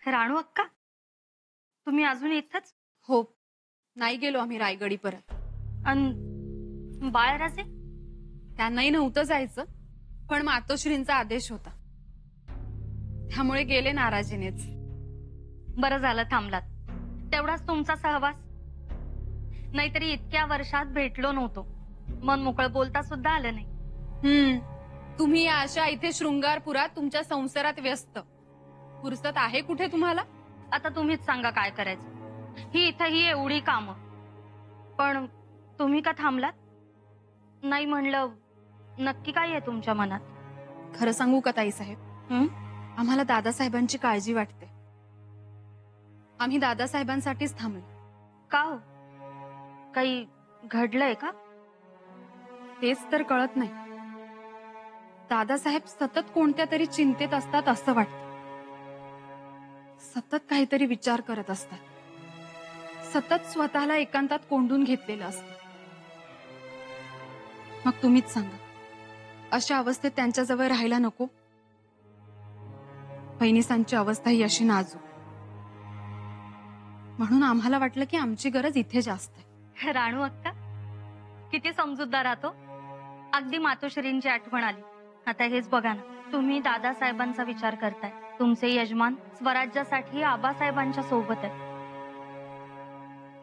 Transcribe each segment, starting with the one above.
राणू अक्का, तुम्ही अजून इथंच? हो, नाही गेलो आम्ही रायगडी परत. अन बाळराजे? त्यांनाही नव्हतं जायचं, पण मातोश्रींचा आदेश होता, त्यामुळे गेले नाराजीनेच. बरं झालं थांबलात. तेवढाच तुमचा सहवास. नाहीतरी इतक्या वर्षात भेटलो नव्हतो, मन मोकळं बोलता सुद्धा आलं नाही. तुम्ही या अशा इथे शृंगारपुरात तुमच्या संसारात व्यस्त. फुरसत आहे कुठे तुम्हाला? आता तुम्हीच सांगा काय करायचं. ही इथं ही एवढी कामं, पण तुम्ही का थांबलात? नाही म्हणलं, नक्की काय आहे तुमच्या मनात? खरं सांगू का ताईसाहेब, आम्हाला दादासाहेबांची काळजी वाटते. आम्ही दादासाहेबांसाठीच थांबलो. का हो, काही घडलंय का? तेच तर कळत नाही. दादासाहेब सतत कोणत्या तरी चिंतेत असतात असं वाटतं. सतत काहीतरी विचार करत असतात. सतत स्वतःला एकांतात कोंडून घेतलेलं असतं. मग तुम्हीच सांगा, अशा अवस्थेत त्यांच्याजवळ राहायला नको? बहिणीसांची अवस्था ही अशी नाजूक, म्हणून आम्हाला वाटलं की आमची गरज इथे जास्त आहे. राणू अक्का, किती समजूतदार आहात. अगदी मातोश्रींची आठवण आली. आता हेच बघा ना, तुम्ही दादासाहेबांचा विचार करताय. तुमचे यजमान स्वराज्यासाठी आबासाहेबांच्या सोबत आहे.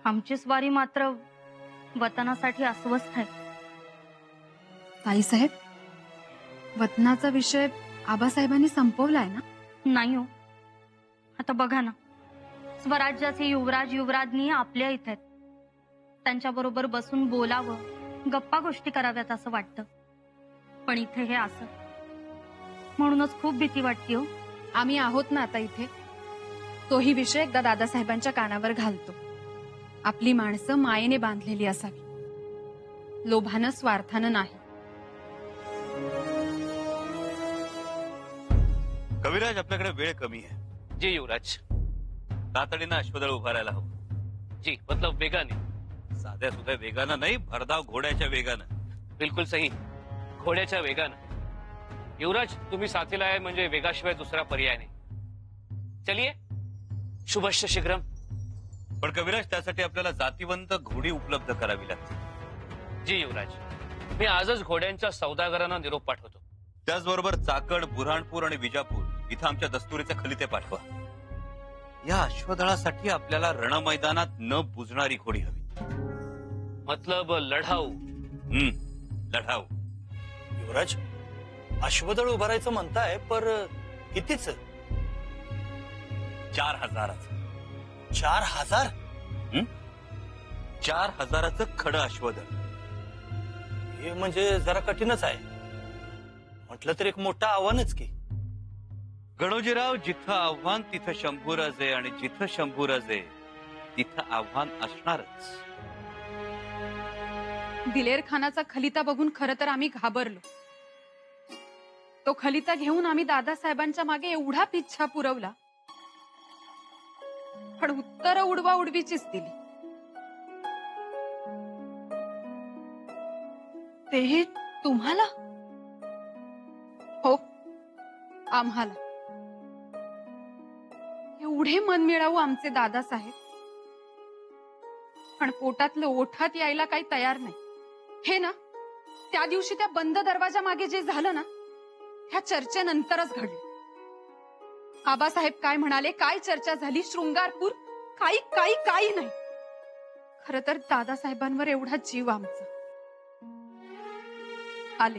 आमची स्वारी मात्र वतनासाठी अस्वस्थ आहे. ताईसाहेब, वतनाचा विषय आबासाहेबांनी संपवलाय ना? नाही हो. आता बघा ना, स्वराज्याचे युवराज युवराजनी आपल्या इथे आहेत. त्यांच्याबरोबर बसून बोलावं, गप्पा गोष्टी कराव्यात असं वाटतं. पण इथे हे असं, म्हणूनच खूप भीती वाटते हो. आम्ही आहोत ना आता इथे. तोही विषय एकदा दादासाहेबांच्या कानावर घालतो. आपली माणसं मायेने बांधलेली असावी, लोभानं स्वार्थानं नाही. कविराज, आपल्याकडे वेळ कमी आहे. जी युवराज. तातडीनं अश्वदळ उभारायला हवं. जी मतलब वेगाने. साध्या सुद्धा वेगानं नाही, भरधाव घोड्याच्या वेगानं. बिलकुल सही, घोड्याच्या वेगानं. युवराज, तुम्ही साथीला आहे म्हणजे वेगाशिवाय दुसरा पर्याय नाही. चलिए, शुभश्य शीघ्रम. पण कविराज, त्यासाठी आपल्याला जातीवंत घोडी उपलब्ध करावी लागते. जी युवराज, मी आजच घोड्यांच्या सौदागरांना निरोप पाठवतो. त्याचबरोबर चाकण, बुऱ्हाणपूर आणि विजापूर इथं आमच्या दस्तुरीचे खलिते पाठवा. या अश्वदळासाठी आपल्याला रणमैदानात न बुजणारी घोडी हवी. मतलब लढाऊ. लढाऊ. युवराज, अश्वदळ उभारायचं म्हणताय, पर कितीच? 4000. 4000? 4000चं खडं अश्वदळ. हे म्हणजे जरा कठीणच आहे. म्हटलं तर एक मोठं आव्हानच की. गणोजीराव, जिथं आव्हान तिथं शंभूराजे, आणि जिथं शंभूराजे तिथं आव्हान असणारच. दिलेर खानाचा खलिता बघून खरं तर आम्ही घाबरलो. तो खलिता घेऊन आम्ही दादासाहेबांच्या मागे एवढा पिच्छा पुरवला, पण उत्तर उडवा उडवीचीच दिली. तेही तुम्हाला? हो, आम्हाला. एवढे मन मिळावू आमचे दादासाहेब, पण पोटातलं ओठात यायला काही तयार नाही. हे ना, त्या दिवशी त्या बंद दरवाजा मागे जे झालं ना, ह्या चर्चेनंतरच घडलं. आबासाहेब काय म्हणाले, काय चर्चा झाली, शृंगारपूर, काही काही काही नाही. खरं तर दादासाहेबांवर एवढा जीव आमचा. आले,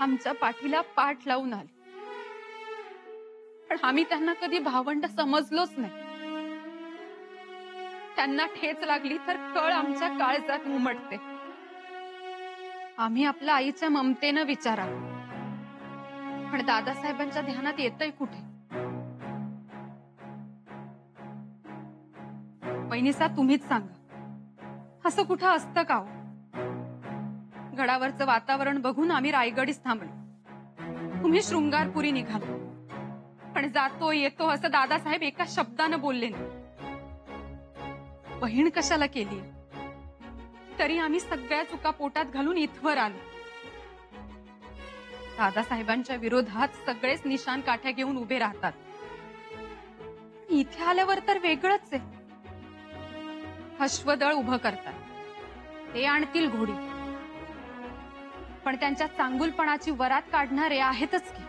आमच्या पाठीला पाठ लावून आले, पण आम्ही त्यांना कधी भावंड समजलोच नाही. त्यांना ठेच लागली तर कळ आमच्या काळजात उमटते. आम्ही आपल्या आईच्या ममतेनं विचारावं, पण दादासाहेबांच्या ध्यानात येतंय कुठे? बहिणीसा, तुम्हीच सांगा, असं कुठं असतं का हो? गडावरचं वातावरण बघून आम्ही रायगडीच थांबलो. तुम्ही शृंगारपुरी निघालो, पण जातो येतो असं दादासाहेब एका शब्दानं बोलले नाही. बहीण कशाला केली, तरी आम्ही सगळ्या चुका पोटात घालून इथवर आलो. दादासाहेबांच्या विरोधात सगळेच निशाण काठ्या घेऊन उभे राहतात. इथे आल्यावर तर वेगळंच आहे. अश्वदळ उभं करतात, ते आणतील घोडी, पण त्यांच्या चांगुलपणाची वरात काढणारे आहेतच की.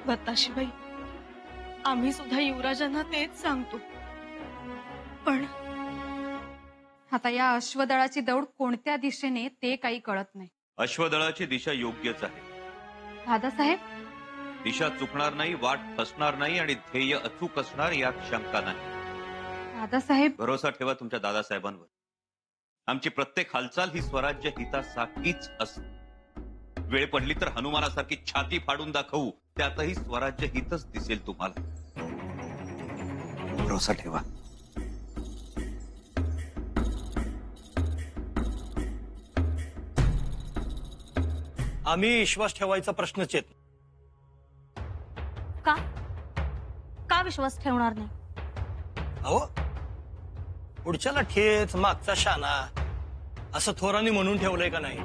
बताशीबाई, आम्ही सुद्धा युवराजांना तेच सांगतो, पण आता या अश्वदळाची दौड कोणत्या दिशेने ते काही कळत नाही. अश्वदळाची दिशा योग्यच आहे. दादासाहेब, दिशा चुकणार नाही, वाट फसणार नाही आणि ध्येय अचूक असणार यात शंका नाही. दादासाहेब, भरोसा ठेवा तुमच्या दादासाहेबांवर. आमची प्रत्येक हालचाल ही स्वराज्य हितासाठीच असते. वेळ पडली तर हनुमानासारखी छाती फाडून दाखवू, त्यातही स्वराज्य हितच दिसेल तुम्हाला. भरोसा ठेवा. आम्ही विश्वास ठेवायचा प्रश्नच येत. का का विश्वास ठेवणार नाही? अहो, पुढच्याला ठेच मागचा शाना असं थोरांनी म्हणून ठेवलंय का नाही?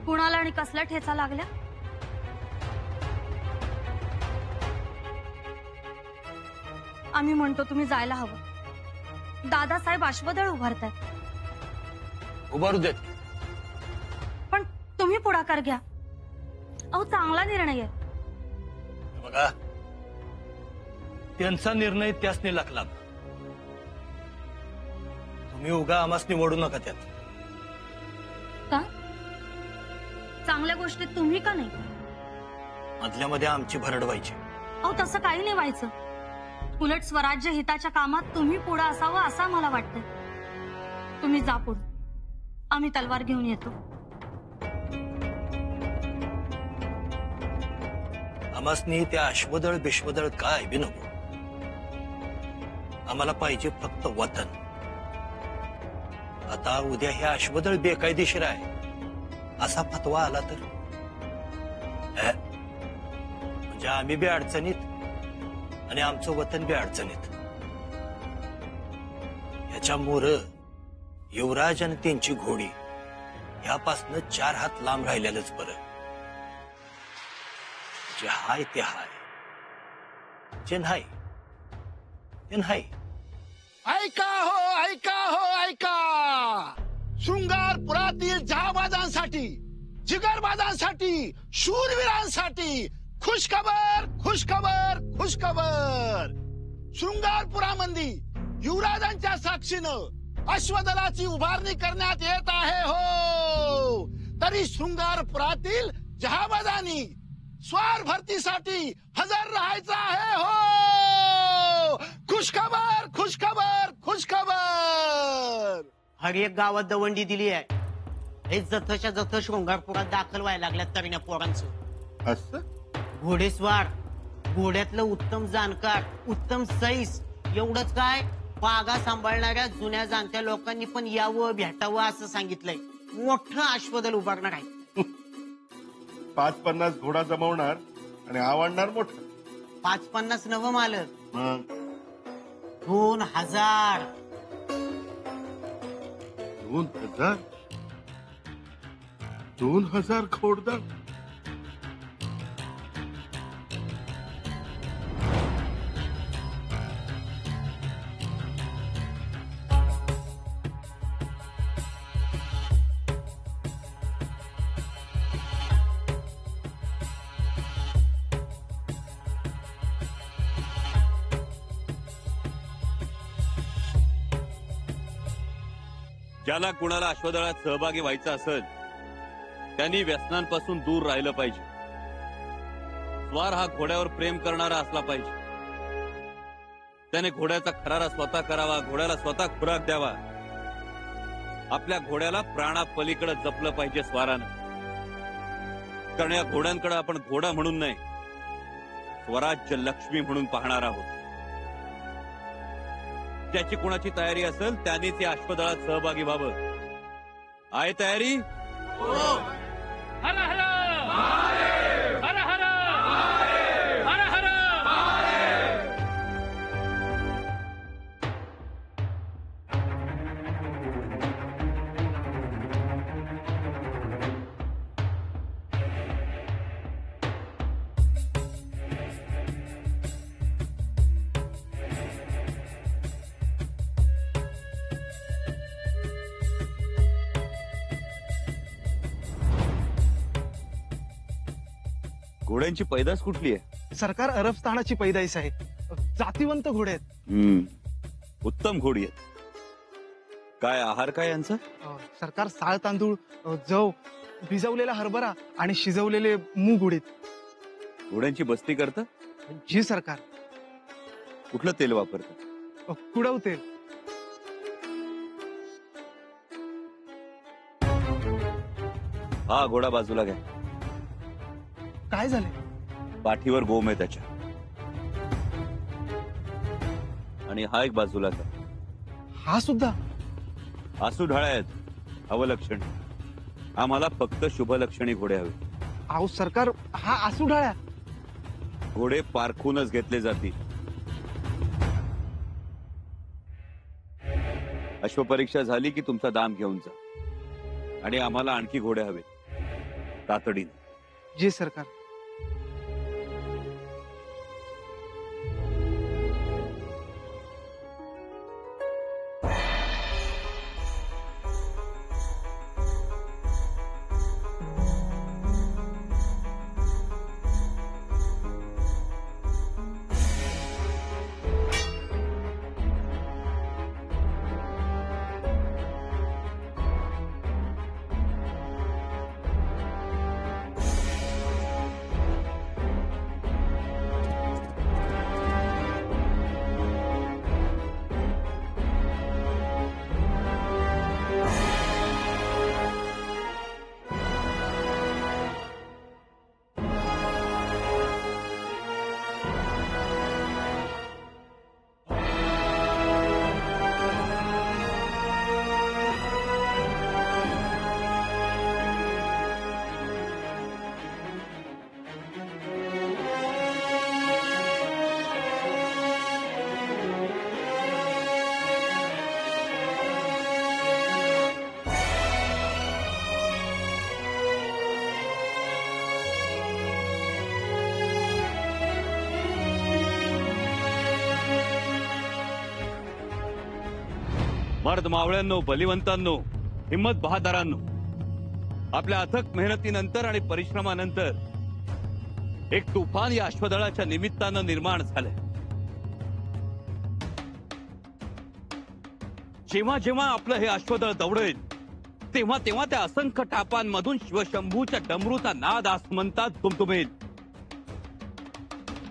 कुणाला आणि कसल्या ठेचा लागल्या? आम्ही म्हणतो तुम्ही जायला हवं. दादासाहेब अश्वदळ उभारतायत. उभारू देत. पण तुम्ही पुढाकार घ्या. अहो, चांगला निर्णय आहे. बघा, त्यांचा निर्णय त्यासनी लागला. तुम्ही उगा आमास निवडू नका त्यात. का? चांगल्या गोष्टीत तुम्ही का नाही? मधल्यामध्ये आमची भरड व्हायची. अहो, तसं काही नाही व्हायचं. उलट स्वराज्य हिताच्या कामात तुम्ही पुढे असावं असं मला वाटतं. तुम्ही जा पुढे, आम्ही तलवार घेऊन येतो. आमासनी त्या अश्वदळ बिश्वदळ काय बी नको. आम्हाला पाहिजे फक्त वतन. आता उद्या हे अश्वदळ बेकायदेशीर आहे असा फतवा आला तर म्हणजे आम्ही बी अडचणीत आणि आमचं वतन बी अडचणीत. याच्यामुळं युवराज आणि त्यांची घोडी यापासनं 4 हात लांब राहिलेलंच बरं. जे हाय ते हाय, जे नाही ते नाही. ऐका हो ऐका. शृंगारपुरातील जहाबाजांसाठी, जिगरबाजांसाठी, शूरवीरांसाठी खुशखबर खुशखबर खुशखबर. शृंगारपुरामध्ये युवराजांच्या साक्षीनं अश्वदलाची उभारणी करण्यात येत आहे हो. तरी शृंगारपुरातील जहाबाजांनी स्वार भरतीसाठी हजर राहायचं आहे हो. खुशखबर खुशखबर खुशखबर. हर एक गावात दवंडी दिली आहे. हे जथच्या जथ शृंगारपुरात दाखल व्हायला लागल्यात तरुण्या पोरांचं. असं घोडेस्वार, घोड्यातलं उत्तम जाणकार, उत्तम सैस. एवढंच काय, बागा सांभाळणाऱ्या जुन्या जाणत्या लोकांनी पण यावं भेटावं असं सांगितलंय. मोठं अश्वदल उभारणार आहे. 5-50 घोडा जमवणार आणि आवडणार मोठं. 5-50 नवं मालक, मग 2000. 2000 2000 घोडदळ. ज्याला कुणाला अश्वदळात सहभागी व्हायचं असेल त्यांनी व्यसनांपासून दूर राहिलं पाहिजे. स्वार हा घोड्यावर प्रेम करणारा असला पाहिजे. त्याने घोड्याचा खरारा स्वतः करावा, घोड्याला स्वतः खुराक द्यावा. आपल्या घोड्याला प्राणापलीकडे जपलं पाहिजे स्वारानं. कारण या घोड्यांकडे आपण घोडा म्हणून नाही, स्वराज्य लक्ष्मी म्हणून पाहणार आहोत. ज्याची कुणाची तयारी असेल त्यांनीच या अश्वदळात सहभागी व्हावं. आहे तयारी? हर हर हर हर हर हर. घोड्यांची पैदास कुठली आहे? सरकार अरबस्थानाची पैदाईस आहे. जातीवंत घोडे आहेत. उत्तम घोडी आहेत. काय आहार काय यांचा? सरकार साळ तांदूळ, जव, भिजवलेला हरभरा आणि शिजवलेले मूग उडीद. घोड्यांची बस्ती करतं? जी सरकार. कुठलं तेल वापरतं? कुडव तेल. हा घोडा बाजूला घ्या. काय झाले? पाठीवर गोम आहे त्याच्या. आणि हा एक बाजूला घ्या. हा सुद्धा? आसू ढाळ्या आहेत. अवलक्षण. आम्हाला फक्त शुभलक्षणी घोडे हवे. अहो सरकार, हा आसू ढाळ्या. घोडे पारखूनच घेतले जातील. अश्वपरीक्षा झाली की तुमचा दाम घेऊन जा. आणि आम्हाला आणखी घोडे हवे तातडीने. जी सरकार. मर्द मावळ्यांनो, बलिवंतांनो, हिम्मत बहादरांनो, आपल्या अथक मेहनतीनंतर आणि परिश्रमानंतर एक तुफान या अश्वदळाच्या निमित्तानं निर्माण झालंय. जेव्हा जेव्हा आपलं हे अश्वदळ दौडेल तेव्हा तेव्हा त्या असंख्य टापांमधून शिवशंभूच्या डमरूचा नाद आसमंतात दुमदुमेल.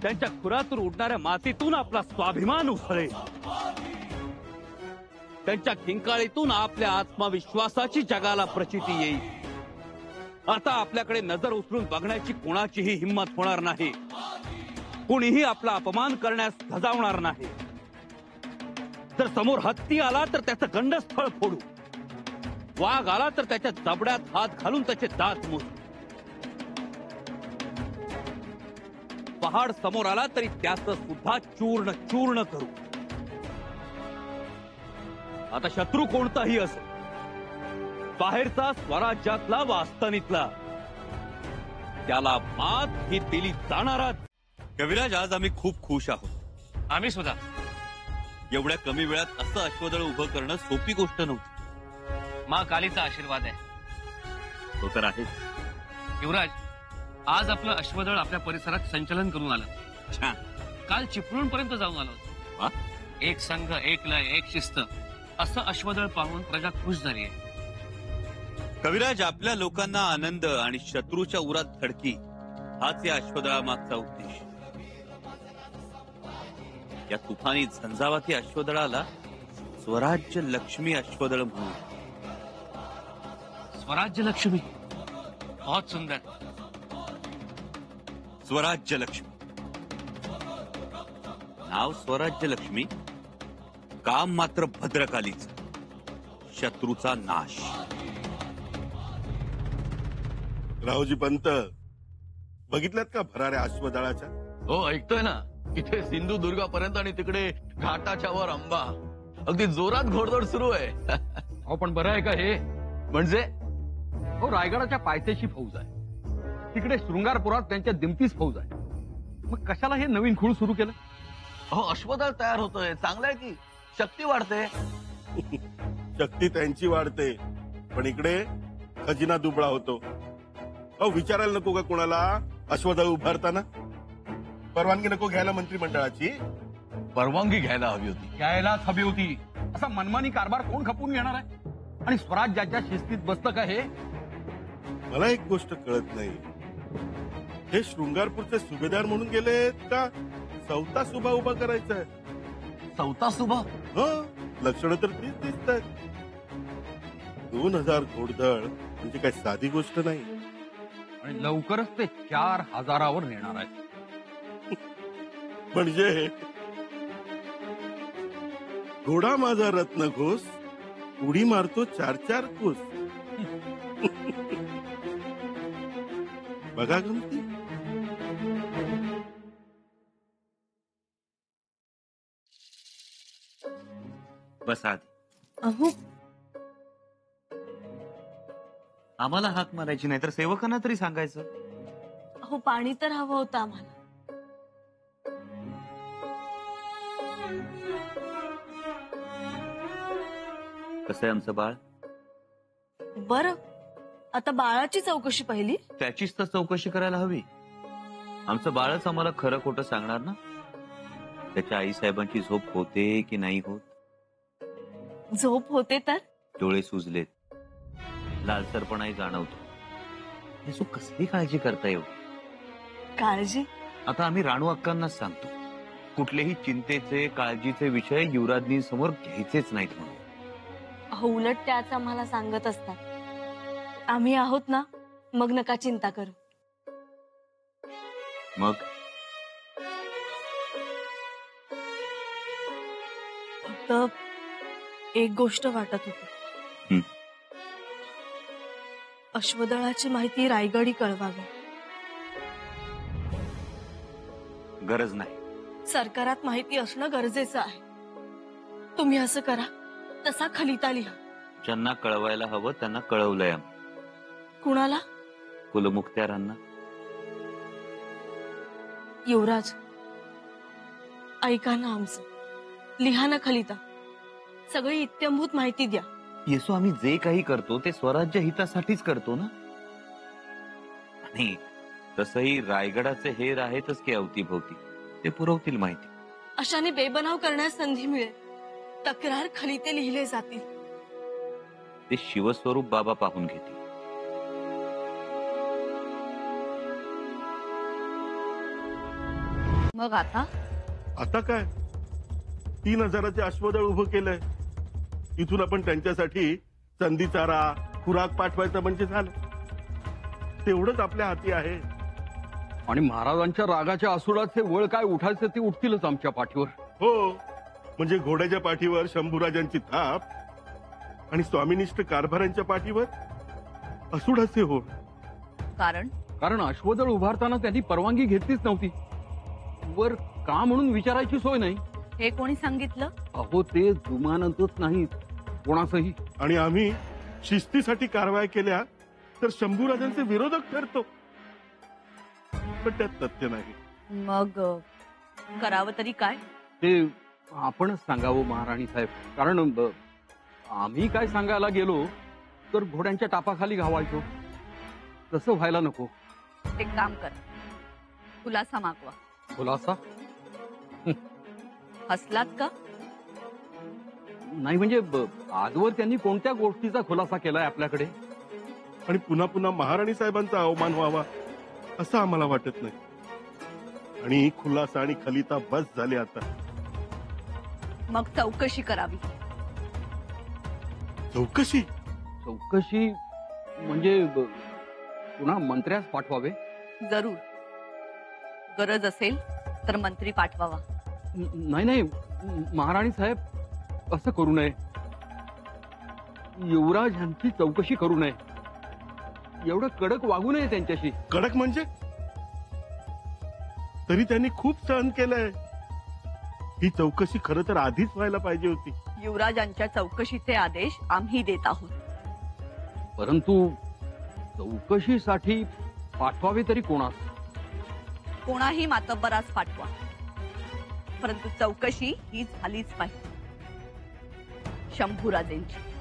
त्यांच्या खुरातून उडणाऱ्या मातीतून आपला स्वाभिमान उसळेल. त्यांच्या किंकाळीतून आपल्या आत्मविश्वासाची जगाला प्रचिती येईल. आता आपल्याकडे नजर उचलून बघण्याची कोणाचीही हिंमत होणार नाही. कुणीही आपला अपमान करण्यास धजावणार नाही. जर समोर हत्ती आला तर त्याचं गंडस्थळ फोडू. वाघ आला तर त्याच्या जबड्यात हात घालून त्याचे दात मोजू. पहाड समोर आला तरी त्याचं सुद्धा चूर्ण चूर्ण करू. आता शत्रू कोणताही असेल, बाहेरचा, स्वराज्यातला व अस्तनीतला, त्याला मात ही दिली जाणारच. कविराज, आज आम्ही खूप खुश आहोत. आम्ही सुद्धा. एवढ्या कमी वेळात असं अश्वदळ उभं करणं सोपी गोष्ट नव्हती. माँ कालीचा आशीर्वाद आहे. तो तर आहेच. युवराज, आज आपलं अश्वदळ आपल्या परिसरात संचलन करून आलं. छान. काल चिपळूण पर्यंत जाऊन आलो. एक संघ, एक लय, एक शिस्त असं अश्वदळ पाहून प्रजा खुश झाली आहे. कविराज, आपल्या लोकांना आनंद आणि शत्रूच्या उरात धडकी, हाच या अश्वदळामागचा उद्देश. या तुफानी झंझावाती अश्वदळाला स्वराज्य लक्ष्मी अश्वदळ म्हणून. स्वराज्य लक्ष्मी, बहुत सुंदर. स्वराज्य लक्ष्मी नाव, स्वराज्य लक्ष्मी, काम मात्र भद्रकालीच, शत्रूचा नाश. रावजी पंत, बघितल्यात का भराऱ्या अश्वदळाच्या? हो, ऐकतोय ना. इथे सिंधुदुर्गापर्यंत आणि तिकडे घाटाच्या वर अंबा. अगदी जोरात घोडदौड सुरू आहे. अहो, पण बरं आहे का हे? म्हणजे हो, रायगडाच्या पायथ्याशी फौज आहे. तिकडे शृंगारपुरात त्यांच्या दिमतीच फौज आहे. मग कशाला हे नवीन खूळ सुरू केलं? अहो, अश्वदळ तयार होतोय. चांगलं आहे की, शक्ती वाढते. शक्ती त्यांची वाढते, पण इकडे खजिना दुबळा होतो. अहो, विचारायला नको का कोणाला? अश्वदळ उभारताना परवानगी नको घ्यायला मंत्रिमंडळाची? परवानगी घ्यायला हवी होती. घ्यायलाच हवी होती. असा मनमानी कारभार कोण खपून घेणार आहे? आणि स्वराज्याच्या शिस्तीत बसतं का हे? मला एक गोष्ट कळत नाही, हे शृंगारपूरचे सुभेदार म्हणून गेलेत का चौथा सुभा उभा करायचा आहे? चौथा सुभा? हो, लक्षणं तर तीच दिसत आहेत. 2000 घोडदळ म्हणजे काय साधी गोष्ट नाही. आणि लवकरच ते 4000वर नेणार आहेत. म्हणजे घोडा माझा रत्न घोष उडी मारतो 4-4 कोस. बघा गमती. बस आधी. अहो आम्हाला हाक मारायची नाही तर सेवकांना तरी सांगायचं. अहो पाणी तर हवं होतं आम्हाला. कसं आहे आमचं बाळ? बरं, आता बाळाची चौकशी पहिली. त्याचीच तर चौकशी करायला हवी. आमचं बाळच आम्हाला खरं खोटं सांगणार ना. त्याच्या आईसाहेबांची झोप होते की नाही होत. झोप होते तर डोळे सुजलेत, लालसरपणाही जाणवतो. हे सो कसली काळजी करता एवढी? काळजी आता आम्ही राणू अक्कांनाच सांगतो, कुठलेही चिंतेचे काळजीचे विषय युवराजनी समोर घ्यायचेच नाहीत म्हणून. अहो उलट त्याच आम्हाला सांगत असतात, आम्ही आहोत ना, मग नका चिंता करू. मग फक्त एक गोष्ट वाटत होती, अश्वदळाची माहिती रायगडी कळवावी. गरज नाही. सरकारात माहिती असणं गरजेचं आहे. तुम्ही असं करा, तसा खलिता लिहा. ज्यांना कळवायला हवं त्यांना कळवलंय आम्ही. कुणाला? कुलमुखत्यारांना. युवराज ऐका ना आमचं, लिहा ना खलिता. सगळी इत्यंभूत माहिती द्या. येसो आम्ही जे काही करतो ते स्वराज्य हितासाठीच करतो ना. आणि तसंही रायगडाचे हेर आहेतच की अवतीभोवती, ते पुरवतील माहिती. अशाने बेबनाव करण्यास संधी मिळेल. तक्रार खलिते लिहिले जातील. ते शिवस्वरूप बाबा पाहून घेतील. मग आता काय 3000चे अश्वदळ उभं केलंय. इथून आपण त्यांच्यासाठी संधी चारा खुराक पाठवायचं म्हणजे झालं. तेवढंच आपल्या हाती आहे. आणि महाराजांच्या रागाच्या आसुडाचे वळ काय उठायचे ते उठतीलच आमच्या पाठीवर. हो, म्हणजे घोड्याच्या पाठीवर शंभूराजांची थाप आणि स्वामिनिष्ठ कारभारांच्या पाठीवर असुडाचे हो. कारण अश्वदळ उभारताना त्यांनी परवानगी घेतलीच नव्हती. वर का म्हणून विचारायची सोय नाही. हे कोणी सांगितलं? अहो ते जुमानतच नाही कोणासही. आणि आम्ही शिस्तीसाठी कारवाई केल्या तर शंभूराजांचे विरोधक ठरतो. पण त्यात तथ्य नाही. मग करावं तरी काय? ते आपणच सांगावं महाराणी साहेब. कारण आम्ही काय सांगायला गेलो तर घोड्यांच्या टापाखाली घावायचो. तसं व्हायला नको. एक काम कर, खुलासा मागवा. खुलासा? हसलात का? नाही म्हणजे आजवर त्यांनी कोणत्या गोष्टीचा खुलासा केलाय आपल्याकडे? आणि पुन्हा पुन्हा महाराणी साहेबांचा अवमान व्हावा असं आम्हाला वाटत नाही. आणि खुलासा आणि खलिता बस झाले आता. मग चौकशी करावी. चौकशी? चौकशी म्हणजे पुन्हा मंत्र्यास पाठवावे? जरूर. गरज असेल तर मंत्री पाठवावा. नाही नाही महाराणी साहेब, असं करू नये. युवराज यांची चौकशी करू नये. एवढं कडक वागू नये त्यांच्याशी. कडक म्हणजे? तरी त्यांनी खूप सहन केलंय. ही चौकशी खरं तर आधीच व्हायला पाहिजे होती. युवराजांच्या चौकशीचे आदेश आम्ही देत आहोत. परंतु चौकशीसाठी पाठवावे तरी कोणास? कोणाही मातब्बरास पाठवा, परंतु चौकशी ही झालीच पाहिजे. शंभूराजेंची.